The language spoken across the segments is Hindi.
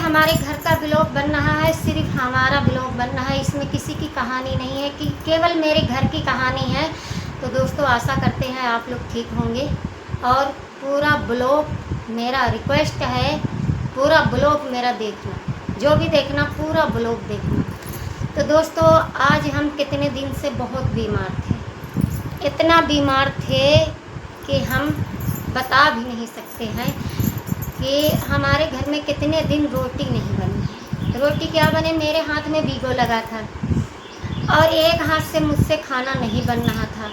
हमारे घर का ब्लॉग बन रहा है, सिर्फ हमारा ब्लॉग बन रहा है, इसमें किसी की कहानी नहीं है, कि केवल मेरे घर की कहानी है। तो दोस्तों आशा करते हैं आप लोग ठीक होंगे और पूरा ब्लॉग मेरा रिक्वेस्ट है, पूरा ब्लॉग मेरा देखना, जो भी देखना पूरा ब्लॉग देखना। तो दोस्तों आज हम कितने दिन से बहुत बीमार थे, इतना बीमार थे कि हम बता भी नहीं सकते हैं कि हमारे घर में कितने दिन रोटी नहीं बनी है। रोटी क्या बने, मेरे हाथ में वीगो लगा था और एक हाथ से मुझसे खाना नहीं बन रहा था,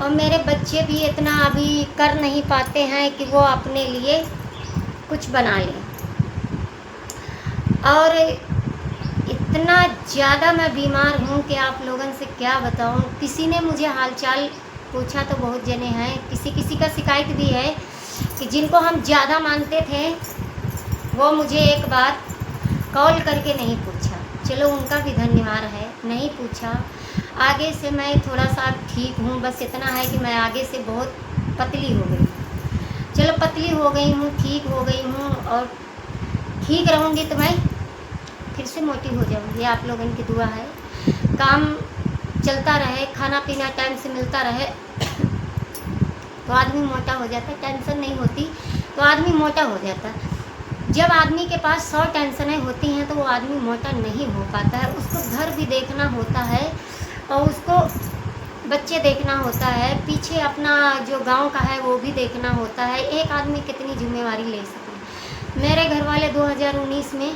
और मेरे बच्चे भी इतना अभी कर नहीं पाते हैं कि वो अपने लिए कुछ बना लें। और इतना ज़्यादा मैं बीमार हूँ कि आप लोगों से क्या बताऊँ। किसी ने मुझे हालचाल पूछा तो बहुत जने हैं, किसी का शिकायत भी है कि जिनको हम ज़्यादा मानते थे वो मुझे एक बार कॉल करके नहीं पूछा। चलो उनका भी धन्यवाद है, नहीं पूछा। आगे से मैं थोड़ा सा ठीक हूँ, बस इतना है कि मैं आगे से बहुत पतली हो गई। चलो पतली हो गई हूँ, ठीक हो गई हूँ, और ठीक रहूँगी तो मैं फिर से मोटी हो जाऊँगी। आप लोगों की दुआ है, काम चलता रहे, खाना पीना टाइम से मिलता रहे तो आदमी मोटा हो जाता है। टेंशन नहीं होती तो आदमी मोटा हो जाता है। जब आदमी के पास 100 टेंशनें होती हैं तो वो आदमी मोटा नहीं हो पाता है। उसको घर भी देखना होता है और उसको बच्चे देखना होता है, पीछे अपना जो गांव का है वो भी देखना होता है। एक आदमी कितनी जिम्मेवारी ले सके। मेरे घर वाले 2019 में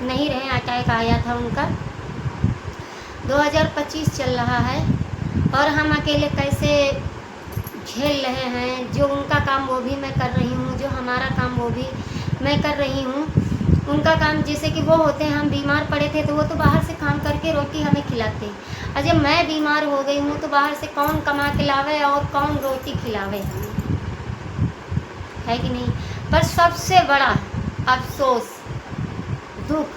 नहीं रहे, अटैक आया था उनका। 2025 चल रहा है और हम अकेले कैसे झेल रहे हैं। जो उनका काम वो भी मैं कर रही हूँ, जो हमारा काम वो भी मैं कर रही हूँ। उनका काम जैसे कि वो होते हैं, हम बीमार पड़े थे तो वो तो बाहर से काम करके रोटी हमें खिलाते, और जब मैं बीमार हो गई हूँ तो बाहर से कौन कमा के लावे और कौन रोटी खिलावे हमें, है कि नहीं। पर सबसे बड़ा अफसोस, दुख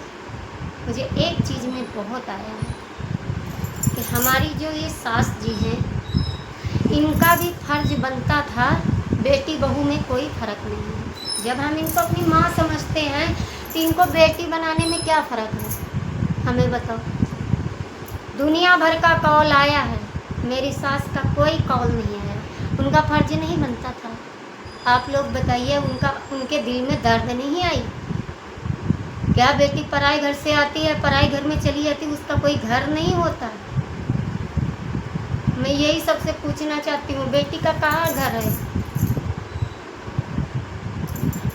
मुझे एक चीज़ में बहुत आया है कि हमारी जो ये सास जी हैं, इनका भी फर्ज बनता था। बेटी बहू में कोई फ़र्क नहीं है। जब हम इनको अपनी माँ समझते हैं तो इनको बेटी बनाने में क्या फ़र्क है, हमें बताओ। दुनिया भर का कॉल आया है, मेरी सास का कोई कॉल नहीं आया। उनका फर्ज नहीं बनता था। आप लोग बताइए, उनके दिल में दर्द नहीं आई क्या? बेटी पराए घर से आती है, पराए घर में चली जाती, उसका कोई घर नहीं होता। मैं यही सबसे पूछना चाहती हूँ, बेटी का कहाँ घर है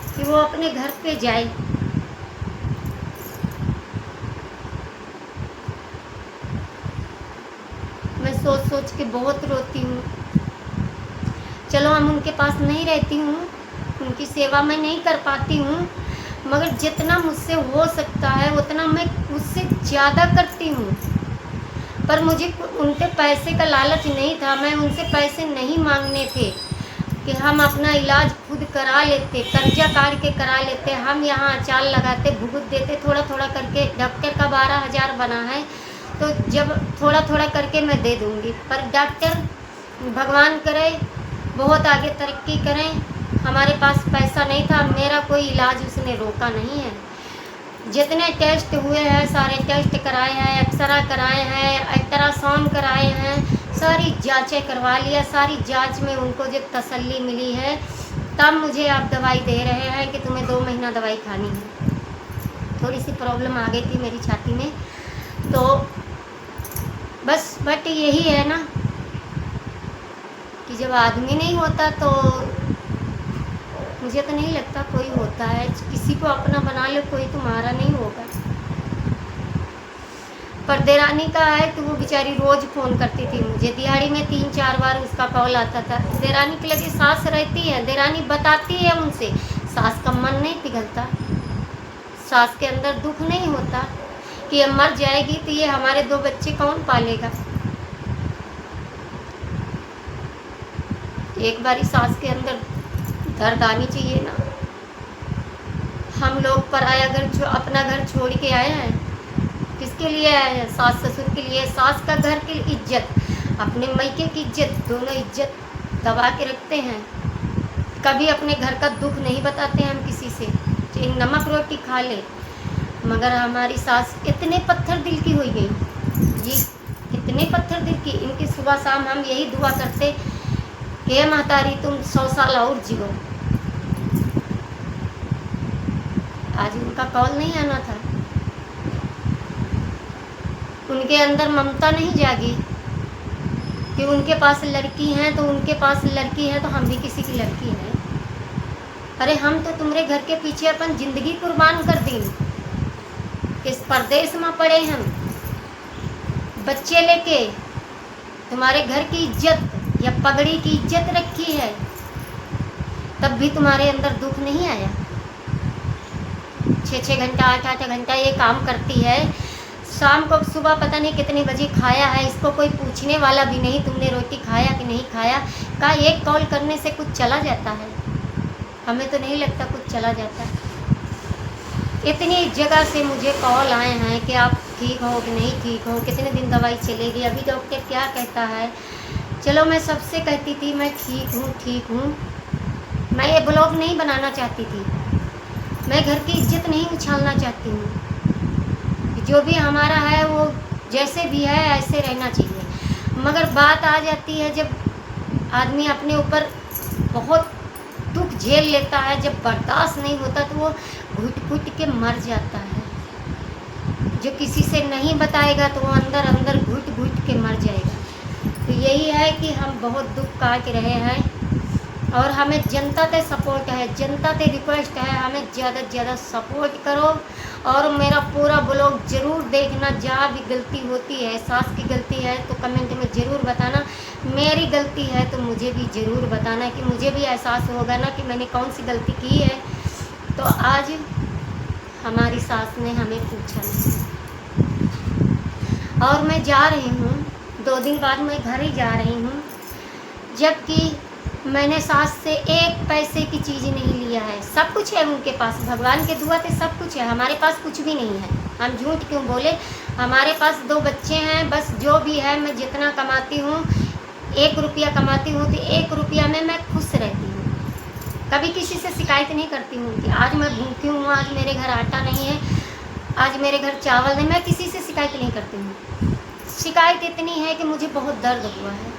कि वो अपने घर पे जाए। मैं सोच सोच के बहुत रोती हूँ। चलो हम उनके पास नहीं रहती हूँ, उनकी सेवा मैं नहीं कर पाती हूँ, मगर जितना मुझसे हो सकता है उतना मैं उससे ज़्यादा करती हूँ। पर मुझे उनके पैसे का लालच नहीं था, मैं उनसे पैसे नहीं मांगने थे कि हम अपना इलाज खुद करा लेते, कर्जा काट के करा लेते। हम यहाँ अचार लगाते, भुगत देते, थोड़ा थोड़ा करके। डॉक्टर का 12,000 बना है तो जब थोड़ा थोड़ा करके मैं दे दूँगी। पर डॉक्टर भगवान करे बहुत आगे तरक्की करें, हमारे पास पैसा नहीं था, मेरा कोई इलाज उसने रोका नहीं है। जितने टेस्ट हुए हैं सारे टेस्ट कराए हैं, एक्सरा कराए हैं, अल्ट्रासाउंड कराए हैं, सारी जांचें करवा लिया। सारी जांच में उनको जब तसल्ली मिली है तब मुझे आप दवाई दे रहे हैं कि तुम्हें 2 महीना दवाई खानी है। थोड़ी सी प्रॉब्लम आ गई थी मेरी छाती में, तो बस बट यही है ना कि जब आदमी नहीं होता तो मुझे तो नहीं लगता कोई होता है। किसी को अपना बना लो, कोई तुम्हारा नहीं होगा। पर देरानी का है कि वो बेचारी रोज़ फ़ोन करती थी मुझे, दिहाड़ी में 3-4 बार उसका कॉल आता था। देरानी के लगे सास रहती है, देरानी बताती है उनसे, सास का मन नहीं पिघलता, सास के अंदर दुख नहीं होता कि ये मर जाएगी तो ये हमारे 2 बच्चे कौन पालेगा। एक बारी सास के अंदर दर्द आनी चाहिए ना। हम लोग पराया घर अपना घर छोड़ के आए हैं, किसके लिए आए हैं? सास ससुर के लिए। सास का घर की इज्जत, अपने मायके की इज्जत, दोनों इज्जत दबा के रखते हैं। कभी अपने घर का दुख नहीं बताते हैं हम किसी से। एक नमक रोटी खा ले। मगर हमारी सास इतने पत्थर दिल की हो गई जी, इतने पत्थर दिल की। इनकी सुबह शाम हम यही दुआ करते कि हे महतारी तुम 100 साल और जियो। आज उनका कॉल नहीं आना था, उनके अंदर ममता नहीं जागी कि उनके पास लड़की है तो उनके पास लड़की है तो हम भी किसी की लड़की है। अरे हम तो तुम्हारे घर के पीछे अपन जिंदगी कुर्बान कर दी, इस परदेश में पड़े हम बच्चे लेके, तुम्हारे घर की इज्जत या पगड़ी की इज्जत रखी है, तब भी तुम्हारे अंदर दुख नहीं आया। 6-6 घंटा 8-8 घंटा ये काम करती है, शाम को सुबह पता नहीं कितने बजे खाया है, इसको कोई पूछने वाला भी नहीं तुमने रोटी खाया कि नहीं खाया। का एक कॉल करने से कुछ चला जाता है? हमें तो नहीं लगता कुछ चला जाता। इतनी जगह से मुझे कॉल आए हैं कि आप ठीक हो कि नहीं ठीक हो, कितने दिन दवाई चलेगी, अभी डॉक्टर क्या कहता है। चलो मैं सबसे कहती थी मैं ठीक हूँ। मैं ये ब्लॉग नहीं बनाना चाहती थी, मैं घर की इज्जत नहीं उछालना चाहती हूँ। जो भी हमारा है वो जैसे भी है ऐसे रहना चाहिए। मगर बात आ जाती है जब आदमी अपने ऊपर बहुत दुख झेल लेता है, जब बर्दाश्त नहीं होता तो वो घुट के मर जाता है। जो किसी से नहीं बताएगा तो वो अंदर अंदर घुट के मर जाएगा। तो यही है कि हम बहुत दुख काट रहे हैं और हमें जनता से सपोर्ट है, जनता से रिक्वेस्ट है, हमें ज़्यादा से ज़्यादा सपोर्ट करो। और मेरा पूरा ब्लॉग ज़रूर देखना, जहाँ भी गलती होती है, सास की गलती है तो कमेंट में ज़रूर बताना, मेरी गलती है तो मुझे भी ज़रूर बताना कि मुझे भी एहसास होगा ना कि मैंने कौन सी गलती की है। तो आज हमारी सास ने हमें पूछा नहीं और मैं जा रही हूँ, 2 दिन बाद मैं घर ही जा रही हूँ, जबकि मैंने सास से एक पैसे की चीज़ नहीं लिया है। सब कुछ है उनके पास, भगवान के दुआ से सब कुछ है, हमारे पास कुछ भी नहीं है। हम झूठ क्यों बोले, हमारे पास 2 बच्चे हैं, बस जो भी है मैं जितना कमाती हूँ, 1 रुपया कमाती हूँ तो 1 रुपया में मैं खुश रहती हूँ। कभी किसी से शिकायत नहीं करती हूँ कि आज मैं भूखी हूँ, आज मेरे घर आटा नहीं है, आज मेरे घर चावल नहीं, मैं किसी से शिकायत नहीं करती हूँ। शिकायत इतनी है कि मुझे बहुत दर्द हुआ है।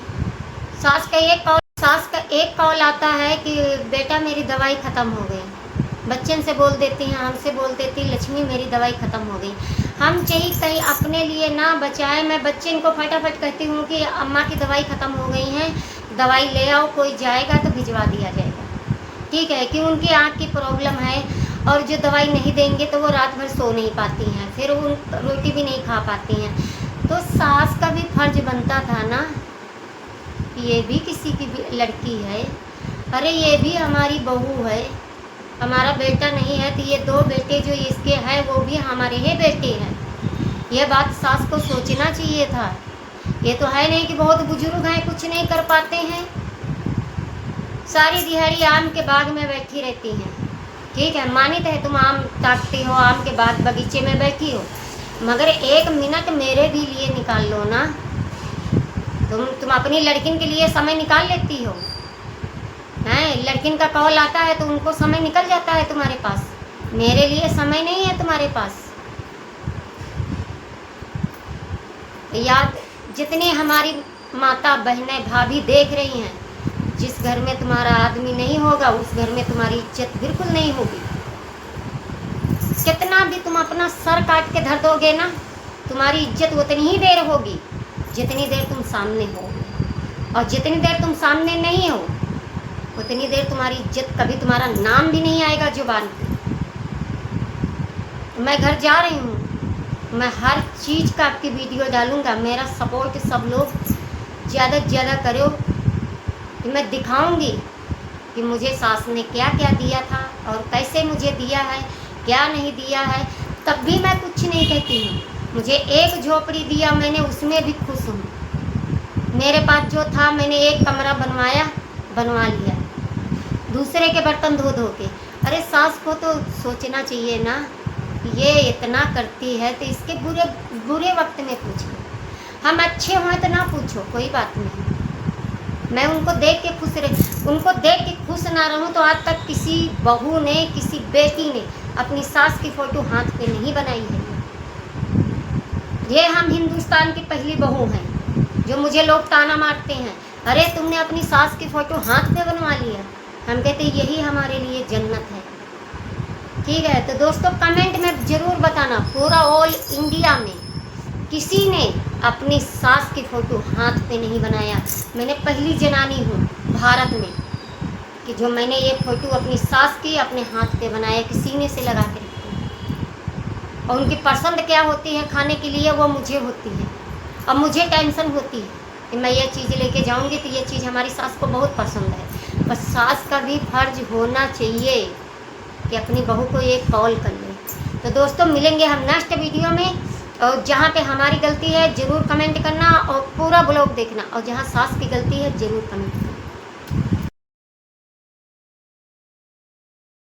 सास का एक कॉल आता है कि बेटा मेरी दवाई ख़त्म हो गई। बच्चन से बोल देती हैं, हमसे बोल देती लक्ष्मी मेरी दवाई ख़त्म हो गई। हम चाहिए कहीं अपने लिए ना बचाएं, मैं बच्चन को फटाफट कहती हूँ कि अम्मा की दवाई ख़त्म हो गई है, दवाई ले आओ, कोई जाएगा तो भिजवा दिया जाएगा। ठीक है कि उनकी आँख की प्रॉब्लम है और जो दवाई नहीं देंगे तो वो रात भर सो नहीं पाती हैं, फिर वो रोटी भी नहीं खा पाती हैं। तो सास का भी फर्ज बनता था ना, ये भी किसी की भी लड़की है, अरे ये भी हमारी बहू है, हमारा बेटा नहीं है तो ये 2 बेटे जो इसके हैं वो भी हमारे ही बेटे हैं। ये बात सास को सोचना चाहिए था। ये तो है नहीं कि बहुत बुजुर्ग हैं कुछ नहीं कर पाते हैं, सारी दिहाड़ी आम के बाग में बैठी रहती हैं। ठीक है, मानित है तुम आम ताकती हो, आम के बाग बगीचे में बैठी हो, मगर 1 मिनट मेरे भी लिए निकाल लो ना। तुम अपनी लड़किन के लिए समय निकाल लेती हो हैं, लड़किन का कॉल आता है तो उनको समय निकल जाता है तुम्हारे पास, मेरे लिए समय नहीं है तुम्हारे पास। याद जितनी हमारी माता बहनें भाभी देख रही हैं, जिस घर में तुम्हारा आदमी नहीं होगा उस घर में तुम्हारी इज्जत बिल्कुल नहीं होगी। कितना भी तुम अपना सर काट के धर दोगे ना, तुम्हारी इज्जत उतनी ही देर होगी जितनी देर तुम सामने हो, और जितनी देर तुम सामने नहीं हो उतनी देर तुम्हारी इज्जत, कभी तुम्हारा नाम भी नहीं आएगा जुबान पे। मैं घर जा रही हूँ, मैं हर चीज़ का आपकी वीडियो डालूँगा। मेरा सपोर्ट सब लोग ज़्यादा से ज़्यादा करो कि मैं दिखाऊँगी कि मुझे सास ने क्या क्या दिया था और कैसे मुझे दिया है, क्या नहीं दिया है। तब भी मैं कुछ नहीं कहती हूँ, मुझे एक झोपड़ी दिया, मैंने उसमें भी खुश हूँ। मेरे पास जो था मैंने एक कमरा बनवा लिया, दूसरे के बर्तन धो के। अरे सास को तो सोचना चाहिए ना, ये इतना करती है तो इसके बुरे वक्त में पूछो। हम अच्छे हों तो ना पूछो, कोई बात नहीं, मैं उनको देख के खुश ना रहूँ तो आज तक किसी बहू ने, किसी बेटी ने अपनी सास की फ़ोटो हाथ पे नहीं बनाई है। ये हम हिंदुस्तान की पहली बहू हैं जो मुझे लोग ताना मारते हैं, अरे तुमने अपनी सास की फ़ोटो हाथ पे बनवा लिया। हम कहते यही हमारे लिए जन्नत है। ठीक है, तो दोस्तों कमेंट में ज़रूर बताना, पूरा ऑल इंडिया में किसी ने अपनी सास की फ़ोटो हाथ पे नहीं बनाया। मैंने पहली जनानी हूँ भारत में कि जो मैंने ये फ़ोटो अपनी सास की अपने हाथ पे बनाया कि सीने से लगा के रखती हूँ। और उनकी पसंद क्या होती है खाने के लिए वो मुझे होती है। अब मुझे टेंशन होती है कि मैं ये चीज़ लेके जाऊँगी तो ये चीज़ हमारी सास को बहुत पसंद है। पर सास का भी फर्ज होना चाहिए कि अपनी बहू को एक कॉल कर ले। तो दोस्तों मिलेंगे हम नेक्स्ट वीडियो में, और जहाँ पे हमारी गलती है ज़रूर कमेंट करना और पूरा ब्लॉग देखना, और जहाँ सास की गलती है ज़रूर कमेंट करना।